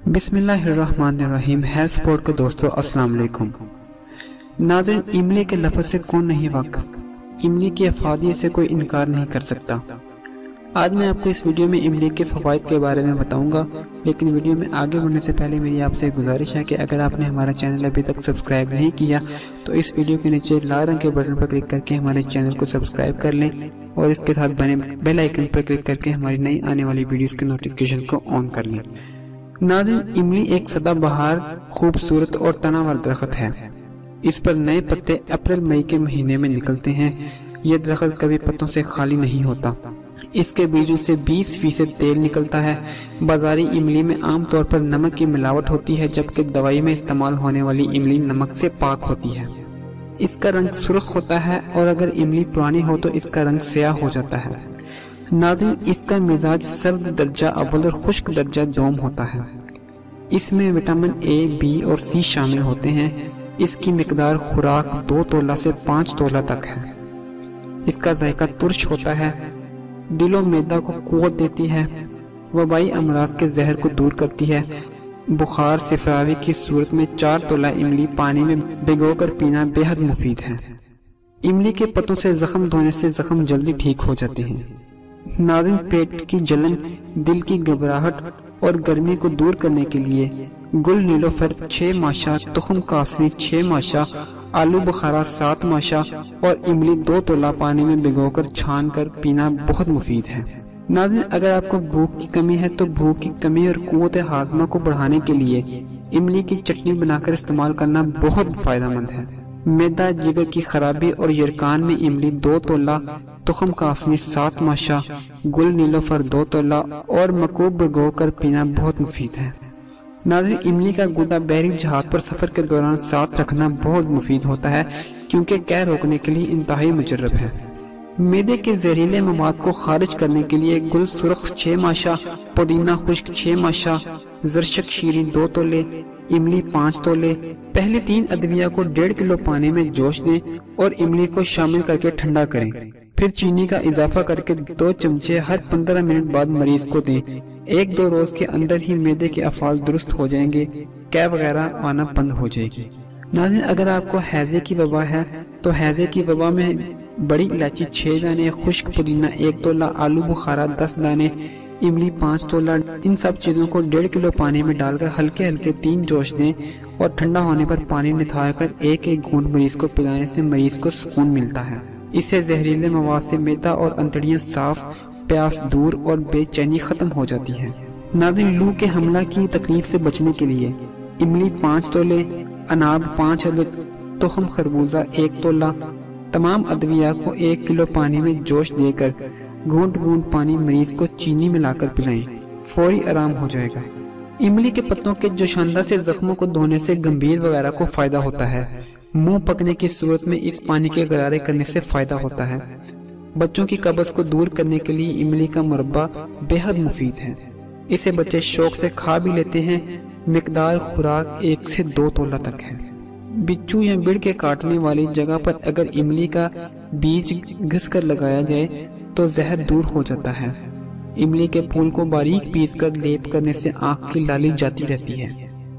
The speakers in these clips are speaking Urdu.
بسم اللہ الرحمن الرحیم۔ ہیلتھ سپورٹ کے دوستو السلام علیکم۔ ناظرین، املی کے لفظ سے کون نہیں واقف؟ املی کی افادیت سے کوئی انکار نہیں کر سکتا۔ آج میں آپ کو اس ویڈیو میں املی کے فوائد کے بارے میں بتاؤں گا، لیکن ویڈیو میں آگے بڑھنے سے پہلے میری آپ سے گزارش ہے کہ اگر آپ نے ہمارا چینل ابھی تک سبسکرائب نہیں کیا تو اس ویڈیو کے نیچے لال رنگ کے بٹن پر کلک کر کے ہمارے چینل کو سبسکرائب کر لیں اور اس کے ساتھ بنے بیل آئیکن پر کلک کر کے ہماری نئی آنے والی ویڈیوز کے نوٹیفیکیشن کو آن کر لیں۔ ناظرین، املی ایک سدا بہار خوبصورت اور تناور درخت ہے۔ اس پر نئے پتے اپریل مئی کے مہینے میں نکلتے ہیں۔ یہ درخت کبھی پتوں سے خالی نہیں ہوتا۔ اس کے بیجوں سے 20% تیل نکلتا ہے۔ بازاری املی میں عام طور پر نمک کی ملاوٹ ہوتی ہے، جبکہ دوائی میں استعمال ہونے والی املی نمک سے پاک ہوتی ہے۔ اس کا رنگ سرخ ہوتا ہے اور اگر املی پرانی ہو تو اس کا رنگ سیاہ ہو جاتا ہے۔ ناظرین، اس کا مزاج سرد درجہ اول اور خشک درجہ دوم ہوتا ہے۔ اس میں وٹامن اے، بی اور سی شامل ہوتے ہیں۔ اس کی مقدار خوراک 2 تولہ سے 5 تولہ تک ہے۔ اس کا ذائقہ ترش ہوتا ہے، دل و معدہ کو قوت دیتی ہے، وبائی امراض کے زہر کو دور کرتی ہے۔ بخار صفراوی کی صورت میں 4 تولہ املی پانی میں بھگو کر پینا بے حد مفید ہے۔ املی کے پتوں سے زخم دھونے سے زخم جلدی ٹھیک ہو جاتے ہیں۔ ناظرین، پیٹ کی جلن، دل کی گھبراہٹ اور گرمی کو دور کرنے کے لیے گل نیلوفر 6 ماشا، تخم کاسنی 6 ماشا، آلو بخارا 7 ماشا اور املی 2 تولہ پانی میں بھگو کر چھان کر پینا بہت مفید ہے۔ ناظرین، اگر آپ کو بھوک کی کمی ہے تو بھوک کی کمی اور قوت ہاضمہ کو بڑھانے کے لیے املی کی چٹنی بنا کر استعمال کرنا بہت فائدہ مند ہے۔ معدہ، جگر کی خرابی اور یرقان میں املی 2 تولہ، تخم کاسنی 7 ماشا، گل نیلوفر 2 تولہ اور مکوب بھگو کر پینا بہت مفید ہے۔ ناظرین، املی کا گودا بحری جہاز پر سفر کے دوران ساتھ رکھنا بہت مفید ہوتا ہے کیونکہ قے روکنے کے لیے انتہائی مجرب ہے۔ معدے کے زہریلے مواد کو خارج کرنے کے لیے گل سرخ 6 ماشا، پودینہ خشک 6 ماشا، زرشک شیریں 2 تولے، املی 5 تولے۔ پہلے 3 ادویہ کو 1.5 کلو پانی میں جوش دیں اور املی کو شامل کر کے ٹھنڈا کریں۔ پھر چینی کا اضافہ کر کے 2 چمچے ہر 15 منٹ بعد مریض کو دیں۔ 1-2 روز کے اندر ہی معدے کے افعال درست ہو جائیں گے، قے وغیرہ آنا بند ہو جائے گی۔ ناظرین، اگر آپ کو ہیضے کی وبا ہے تو ہیضے کی وبا میں بڑی الائچی 6 دانے، خشک پودینہ 1 تولہ، آلو بخارا 10 دانے، املی 5 تولہ، ان سب چیزوں کو 1.5 کلو پانی میں ڈال کر ہلکے 3 جوش دیں اور ٹھنڈا ہونے پر پانی نتھار کر 1-1 گھونٹ مریض کو پلانے سے مریض کو سکون ملتا ہے۔ اس سے زہریلے مواد سے معدہ اور انتڑیاں صاف، پیاس دور اور بے چینی ختم ہو جاتی ہے۔ ناظرین، لو کے حملہ کی تکلیف سے بچنے کے لیے املی 5 تولے، اناب 5 عدد، تخم خربوزہ 1 تولہ، تمام ادویہ کو 1 کلو پانی میں جوش دے کر گھونٹ گھونٹ پانی مریض کو چینی ملا کر پلائیں، فوری آرام ہو جائے گا۔ املی کے پتوں کے جوشاندہ سے زخموں کو دھونے سے گمبھیر وغیرہ کو فائدہ ہوتا ہے۔ منہ پکنے کی صورت میں اس پانی کے غرارے کرنے سے فائدہ ہوتا ہے۔ بچوں کی قبض کو دور کرنے کے لیے املی کا مربع بے حد مفید ہے۔ اسے بچے شوق سے کھا بھی لیتے ہیں۔ مقدار خوراک 1 سے 2 تولہ تک ہے۔ بچھو یا بڑھ کے کاٹنے والی جگہ پر اگر املی کا بیج گھس کر لگایا جائے تو زہر دور ہو جاتا ہے۔ املی کے پھول کو باریک پیس کر لیپ کرنے سے آنکھ کی لالی جاتی رہتی ہے۔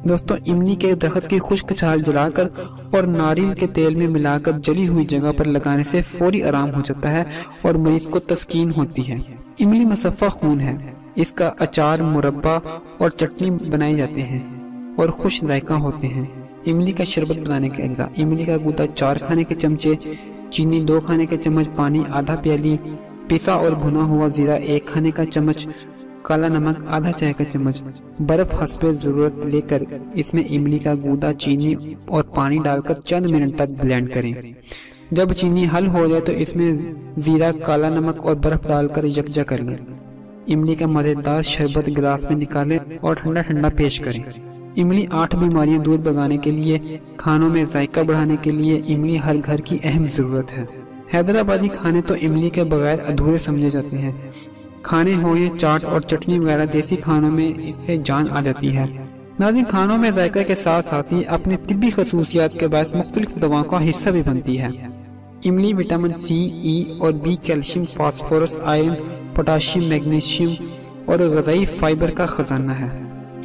دوستو، املی کے درخت کی خشک چھال جلا کر اور ناریل کے تیل میں ملا کر جلی ہوئی جگہ پر لگانے سے فوری آرام ہو جاتا ہے اور مریض کو تسکین ہوتی ہے۔ املی مصفہ خون ہے۔ اس کا اچار، مربع اور چٹنی بنائے جاتے ہیں اور خوش ذائقہ ہوتے ہیں۔ املی کا شربت بنانے کے اجزاء: املی کا گودا 4 کھانے کے چمچے، چینی 2 کھانے کے چمچ، پانی آدھا پیالی، پسا اور بھنا ہوا زیرہ 1 کھانے کا چمچ، کالا نمک آدھا چائے کا چمچ، برف حسب ضرورت لے کر اس میں املی کا گودا، چینی اور پانی ڈال کر چند منٹ تک بلینڈ کریں۔ جب چینی حل ہو جائے تو اس میں زیرہ، کالا نمک اور برف ڈال کر یکجا کر لیں۔ املی کا مزیدار شربت گلاس میں نکالیں اور ٹھنڈا ٹھنڈا پیش کریں۔ املی 8 بیماریاں دور بھگانے کے لیے، کھانوں میں ذائقہ بڑھانے کے لیے املی ہر گھر کی اہم ضرورت ہے۔ حیدرآبادی کھانے تو املی کے بغیر ادھورے سمجھے جاتے ہیں۔ کھانے ہوں یا چاٹ اور چٹنی وغیرہ، دیسی کھانوں میں اس سے جان آ جاتی ہے۔ ناظرین، کھانوں میں ذائقہ کے ساتھ ساتھ ہی اپنے طبی خصوصیات کے باعث مختلف دواؤں کا حصہ بھی بنتی ہے۔ املی وٹامن سی، ای اور B, calcium, phosphorus, iron, potassium, magnesium اور غذائی فائبر کا خزانہ ہے۔